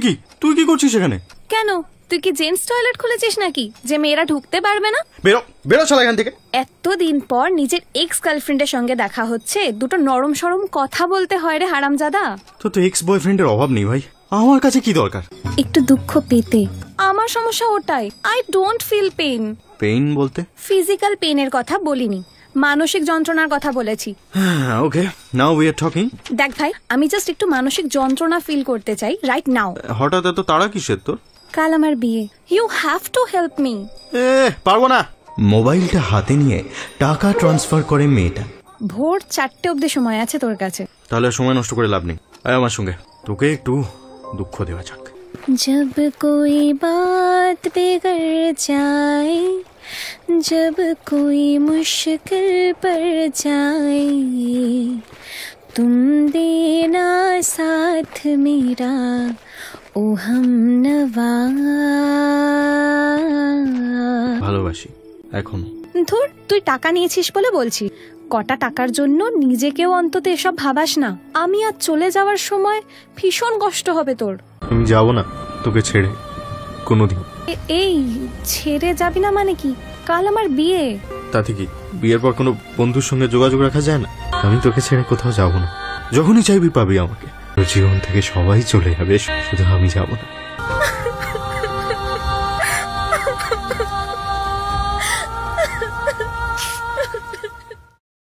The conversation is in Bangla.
কি তুই কি করছিস এখানে? কেন, তুই কি জেন্টস টয়লেট খুলেছিস নাকি যে মেয়েরা ঢুকতে পারবে না? বেরো বেরো শালা এখান থেকে। এতদিন পর নিজের এক্স গার্লফ্রেন্ডের সঙ্গে দেখা হচ্ছে, দুটো নরম সরম কথা বলতে হয় রে হারামজাদা। তো এক্স বয়ফ্রেন্ডের অভাব নেই ভাই, আমার কাছে কি দরকার? একটু দুঃখ পেতে। আমার সমস্যা ওটাই, I don't feel pain. Pain বলতে? ফিজিক্যাল পেইনের কথা বলিনি, মানসিক যন্ত্রণার কথা বলেছি। Okay, now we are talking. দেখ ভাই, আমি জাস্ট একটু মানসিক যন্ত্রণা ফিল করতে চাই রাইট নাও। হঠাৎ এত তাড়া কিসের তোর? কাল আমার বিয়ে, you have to help me. পারবো না। মোবাইলটা হাতে নিয়ে টাকা ট্রান্সফার করে মেয়েটা। ভোর 4টে অবধি সময় আছে তোর কাছে। তাহলে সময় নষ্ট করে লাভ নেই, আয় আমার সঙ্গে, তোকে একটু দুঃখ দেওয়া যাক। जब कोई बात बिगड़ जाए, जब कोई मुश्किल पड़ जाए, तुम देना साथ मेरा ओ हमनवा। ভালোবাসি এখনো। ধুর, তুই টাকা নিয়েছিস বলে বলছি, কটা টাকার জন্য নিজেকেও অন্তত এসব ভাবাস না। আমি আজ চলে যাওয়ার সময় ভীষণ কষ্ট হবে তোর। আমি যাব না তোকে ছেড়ে কোনোদিন। এই ছেড়ে যাবি না মানে কি? কাল আমার বিয়ে। তাতে কি বিয়ের পর কোনো বন্ধুর সঙ্গে যোগাযোগ রাখা যায় না? আমি তোকে ছেড়ে কোথাও যাব না, যখনই চাইবি পাবি আমাকে। জীবন থেকে সবাই চলে যাবে, শুধু আমি যাব না।